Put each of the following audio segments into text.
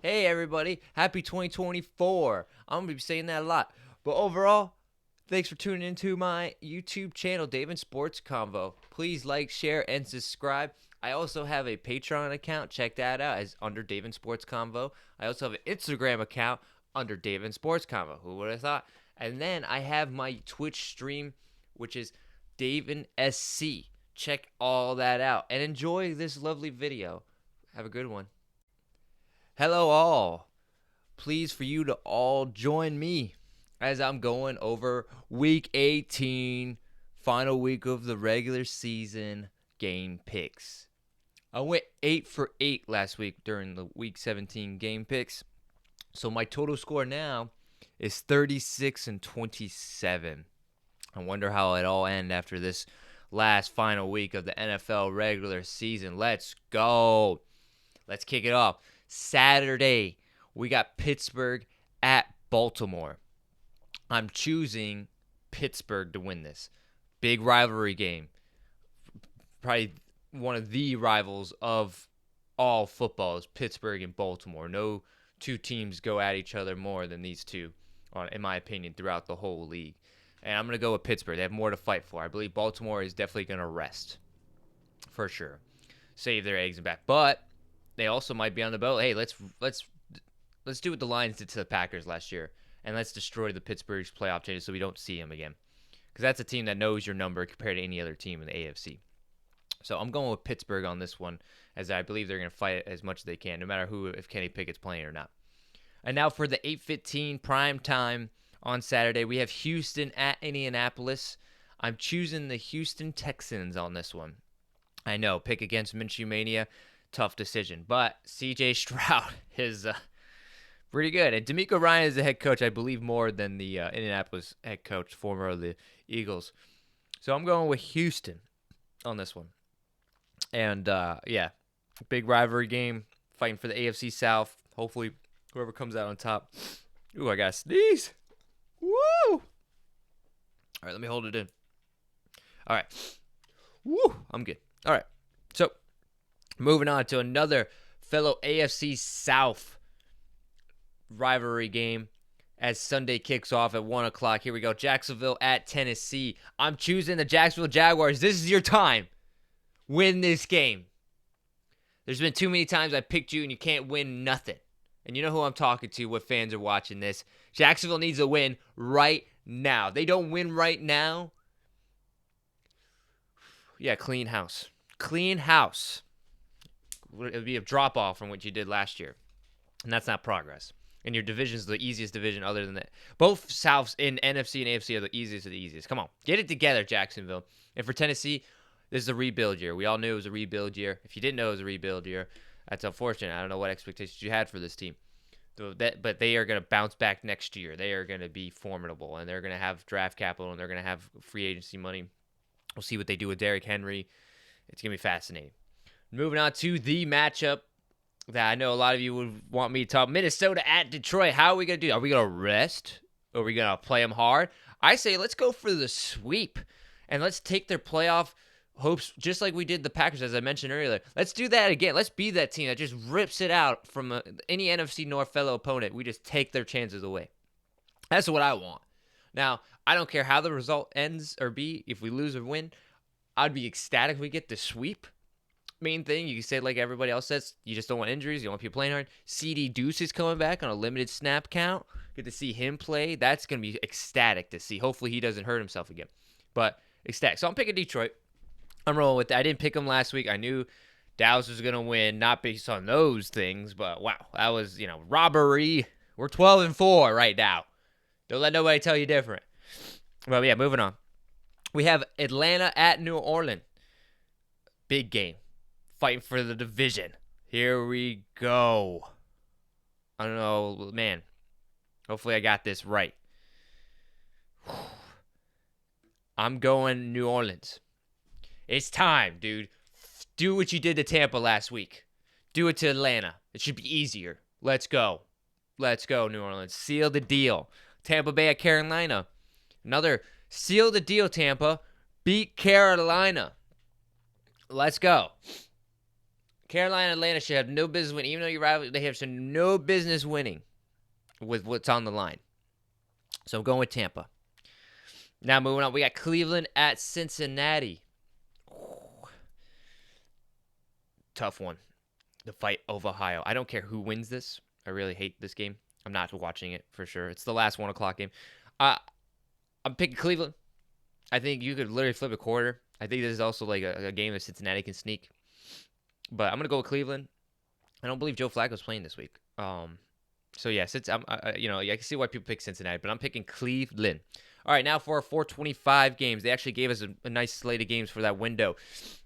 Hey everybody, happy 2024. I'm gonna be saying that a lot. But overall, thanks for tuning into my YouTube channel, Dave and Sports Convo. Please like, share, and subscribe. I also have a Patreon account. Check that out as under Dave and Sports Convo. I also have an Instagram account under Dave and Sports Convo. Who would have thought? And then I have my Twitch stream, which is Dave and SC. Check all that out and enjoy this lovely video. Have a good one. Hello, all. Please, for you to all join me as I'm going over week 18, final week of the regular season game picks. I went 8 for 8 last week during the week 17 game picks. So my total score now is 36 and 27. I wonder how it all end after this last final week of the NFL regular season. Let's go. Let's kick it off. Saturday, we got Pittsburgh at Baltimore. I'm choosing Pittsburgh to win this. Big rivalry game. Probably one of the rivals of all football is Pittsburgh and Baltimore. No two teams go at each other more than these two, in my opinion, throughout the whole league. And I'm going to go with Pittsburgh. They have more to fight for. I believe Baltimore is definitely going to rest, for sure. Save their eggs and back. But they also might be on the boat. Hey, let's do what the Lions did to the Packers last year, and let's destroy the Pittsburgh's playoff chances so we don't see them again. Because that's a team that knows your number compared to any other team in the AFC. So I'm going with Pittsburgh on this one, as I believe they're going to fight it as much as they can, no matter if Kenny Pickett's playing or not. And now for the 8:15 prime time on Saturday, we have Houston at Indianapolis. I'm choosing the Houston Texans on this one. I know, pick against Minshew Mania. Tough decision. But C.J. Stroud is pretty good. And DeMeco Ryan is the head coach, I believe, more than the Indianapolis head coach, former of the Eagles. So I'm going with Houston on this one. And, yeah, big rivalry game, fighting for the AFC South. Hopefully, whoever comes out on top. Ooh, I got to sneeze. Woo! All right, let me hold it in. All right. Woo! I'm good. All right. So, moving on to another fellow AFC South rivalry game as Sunday kicks off at 1 o'clock. Here we go. Jacksonville at Tennessee. I'm choosing the Jacksonville Jaguars. This is your time. Win this game. There's been too many times I picked you and you can't win nothing. And you know who I'm talking to, what fans are watching this. Jacksonville needs a win right now. They don't win right now. Yeah, clean house. Clean house. It would be a drop-off from what you did last year. And that's not progress. And your division is the easiest division other than that. Both Souths in NFC and AFC are the easiest of the easiest. Come on. Get it together, Jacksonville. And for Tennessee, this is a rebuild year. We all knew it was a rebuild year. If you didn't know it was a rebuild year, that's unfortunate. I don't know what expectations you had for this team. But they are going to bounce back next year. They are going to be formidable. And they're going to have draft capital. And they're going to have free agency money. We'll see what they do with Derrick Henry. It's going to be fascinating. Moving on to the matchup that I know a lot of you would want me to talk. Minnesota at Detroit. How are we going to do? Are we going to rest? Or are we going to play them hard? I say let's go for the sweep. And let's take their playoff hopes, just like we did the Packers, as I mentioned earlier. Let's do that again. Let's be that team that just rips it out from any NFC North fellow opponent. We just take their chances away. That's what I want. Now, I don't care how the result ends or be. If we lose or win, I'd be ecstatic if we get the sweep. Main thing, you can say like everybody else says, you just don't want injuries. You don't want people playing hard. CD Deuce is coming back on a limited snap count. Get to see him play. That's going to be ecstatic to see. Hopefully he doesn't hurt himself again. But ecstatic. So I'm picking Detroit. I'm rolling with that. I didn't pick them last week. I knew Dallas was going to win, not based on those things. But wow, that was, robbery. We're 12-4 right now. Don't let nobody tell you different. Well, yeah, moving on. We have Atlanta at New Orleans. Big game. Fighting for the division. Here we go. I don't know, man. Hopefully I got this right. I'm going New Orleans. It's time, dude. Do what you did to Tampa last week. Do it to Atlanta. It should be easier. Let's go. Let's go, New Orleans. Seal the deal. Tampa Bay at Carolina. Another seal the deal, Tampa. Beat Carolina. Let's go. Carolina and Atlanta should have no business winning. Even though you're rival, they have no business winning with what's on the line. So I'm going with Tampa. Now moving on, we got Cleveland at Cincinnati. Ooh. Tough one. The fight of Ohio. I don't care who wins this. I really hate this game. I'm not watching it for sure. It's the last 1 o'clock game. I'm picking Cleveland. I think you could literally flip a quarter. I think this is also like a game that Cincinnati can sneak. But I'm going to go with Cleveland. I don't believe Joe Flacco's playing this week. So yeah, since I can see why people pick Cincinnati, but I'm picking Cleveland. All right, now for our 425 games. They actually gave us a nice slate of games for that window.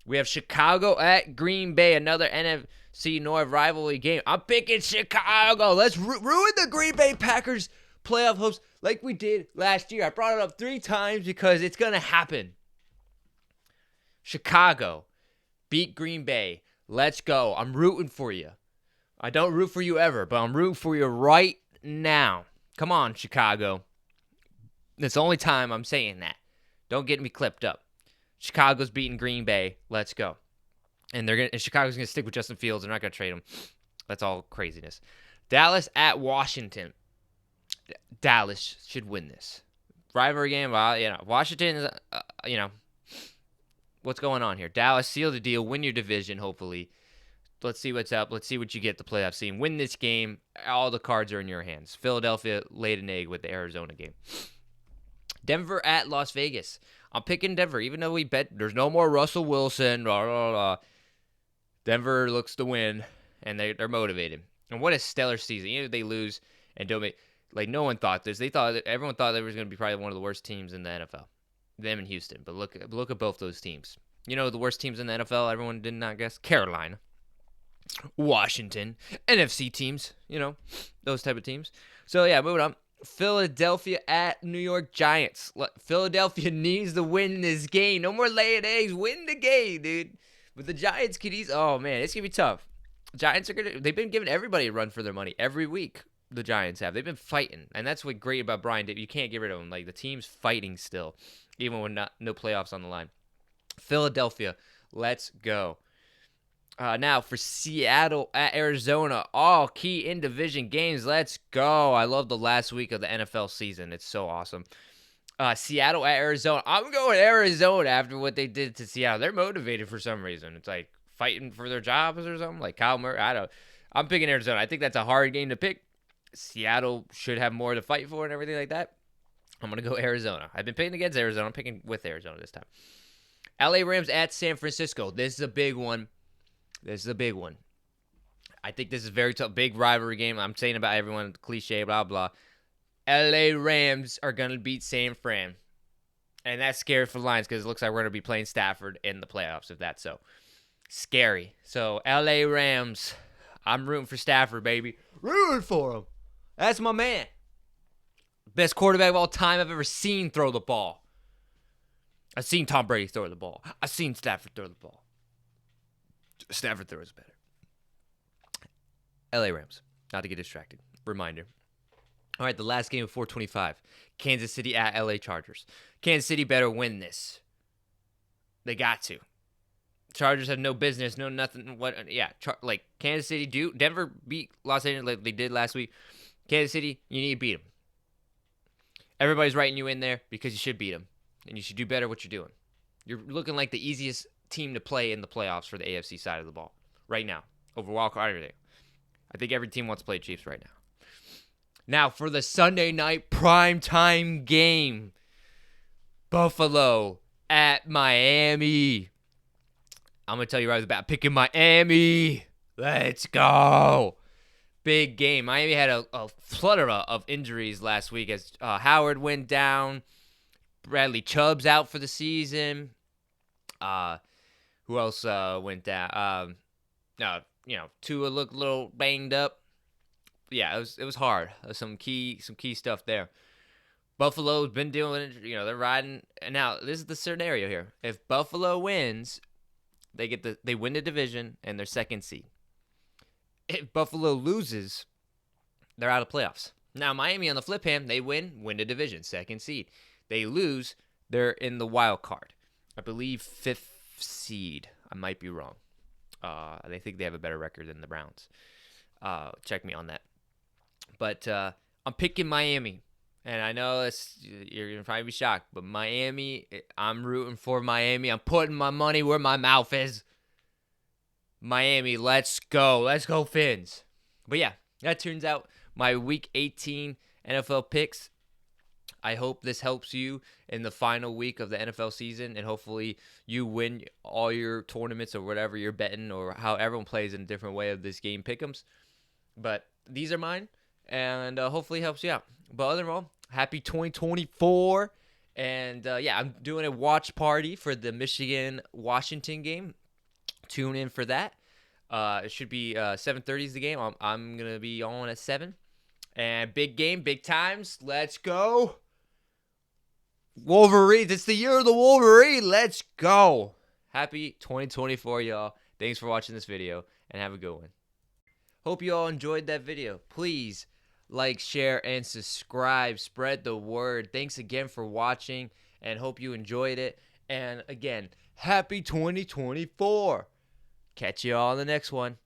We have Chicago at Green Bay, another NFC North rivalry game. I'm picking Chicago. Let's ruin the Green Bay Packers playoff hopes like we did last year. I brought it up 3 times because it's going to happen. Chicago, beat Green Bay. Let's go. I'm rooting for you. I don't root for you ever, but I'm rooting for you right now. Come on, Chicago. It's the only time I'm saying that. Don't get me clipped up. Chicago's beating Green Bay. Let's go. And Chicago's going to stick with Justin Fields. They're not going to trade him. That's all craziness. Dallas at Washington. Dallas should win this. Rivalry game, Washington is, what's going on here? Dallas, seal the deal. Win your division, hopefully. Let's see what's up. Let's see what you get the playoff scene. Win this game. All the cards are in your hands. Philadelphia laid an egg with the Arizona game. Denver at Las Vegas. I'm picking Denver, even though we bet there's no more Russell Wilson. Blah, blah, blah. Denver looks to win, and they're motivated. And what a stellar season. Even if they lose and don't make, no one thought this. Everyone thought they were going to be probably one of the worst teams in the NFL. Them and Houston. But look at both those teams. You know the worst teams in the NFL, everyone did not guess? Carolina. Washington. NFC teams. Those type of teams. So, yeah, moving on. Philadelphia at New York Giants. Philadelphia needs to win this game. No more laying eggs. Win the game, dude. But the Giants could easily. Oh man, it's gonna be tough. Giants they've been giving everybody a run for their money every week. The Giants have. They've been fighting, and that's what's great about Brian Daboll. You can't get rid of him. The team's fighting still, even when no playoffs on the line. Philadelphia, let's go. Now for Seattle at Arizona, all key in-division games. Let's go. I love the last week of the NFL season. It's so awesome. Seattle at Arizona. I'm going Arizona after what they did to Seattle. They're motivated for some reason. It's like fighting for their jobs or something. Like Kyle Murray. I'm picking Arizona. I think that's a hard game to pick. Seattle should have more to fight for and everything like that. I'm going to go Arizona. I've been picking against Arizona. I'm picking with Arizona this time. LA Rams at San Francisco. This is a big one. I think this is a very tough, big rivalry game. I'm saying about everyone, cliche, blah, blah. LA Rams are going to beat San Fran. And that's scary for the Lions because it looks like we're going to be playing Stafford in the playoffs, if that's so. Scary. So, LA Rams, I'm rooting for Stafford, baby. Rooting for him. That's my man. Best quarterback of all time I've ever seen throw the ball. I've seen Tom Brady throw the ball. I've seen Stafford throw the ball. Stafford throws better. LA Rams. Not to get distracted. Reminder. All right, the last game of 425. Kansas City at LA Chargers. Kansas City better win this. They got to. Chargers have no business, no nothing. Kansas City do. Denver beat Los Angeles like they did last week. Kansas City, you need to beat them. Everybody's writing you in there because you should beat them. And you should do better what you're doing. You're looking like the easiest team to play in the playoffs for the AFC side of the ball right now. Over wild card, everything. I think every team wants to play Chiefs right now. Now for the Sunday night primetime game. Buffalo at Miami. I'm going to tell you right off the bat, picking Miami. Let's go. Big game. Miami had a plethora of injuries last week as Howard went down. Bradley Chubb's out for the season. Who else went down? Tua looked a little banged up. Yeah, it was hard. Some key stuff there. Buffalo's been dealing with it. They're riding. And now this is the scenario here. If Buffalo wins, they win the division and they're second seed. If Buffalo loses, they're out of playoffs. Now Miami on the flip hand, they win the division, second seed. They lose, they're in the wild card. I believe fifth seed. I might be wrong. They think they have a better record than the Browns. Check me on that. But I'm picking Miami. And I know you're going to probably be shocked, but Miami, I'm rooting for Miami. I'm putting my money where my mouth is. Miami, let's go. Let's go, Fins. But yeah, that turns out my Week 18 NFL picks. I hope this helps you in the final week of the NFL season, and hopefully you win all your tournaments or whatever you're betting, or how everyone plays in a different way of this game pick'ems. But these are mine, and hopefully it helps you out. But other than all, happy 2024. And yeah, I'm doing a watch party for the Michigan-Washington game. Tune in for that. It should be 7:30 is the game. I'm going to be on at 7. And big game, big times. Let's go. Wolverines. It's the year of the Wolverine. Let's go. Happy 2024, y'all. Thanks for watching this video, and have a good one. Hope you all enjoyed that video. Please like, share, and subscribe. Spread the word. Thanks again for watching, and hope you enjoyed it. And again, happy 2024. Catch you all in the next one.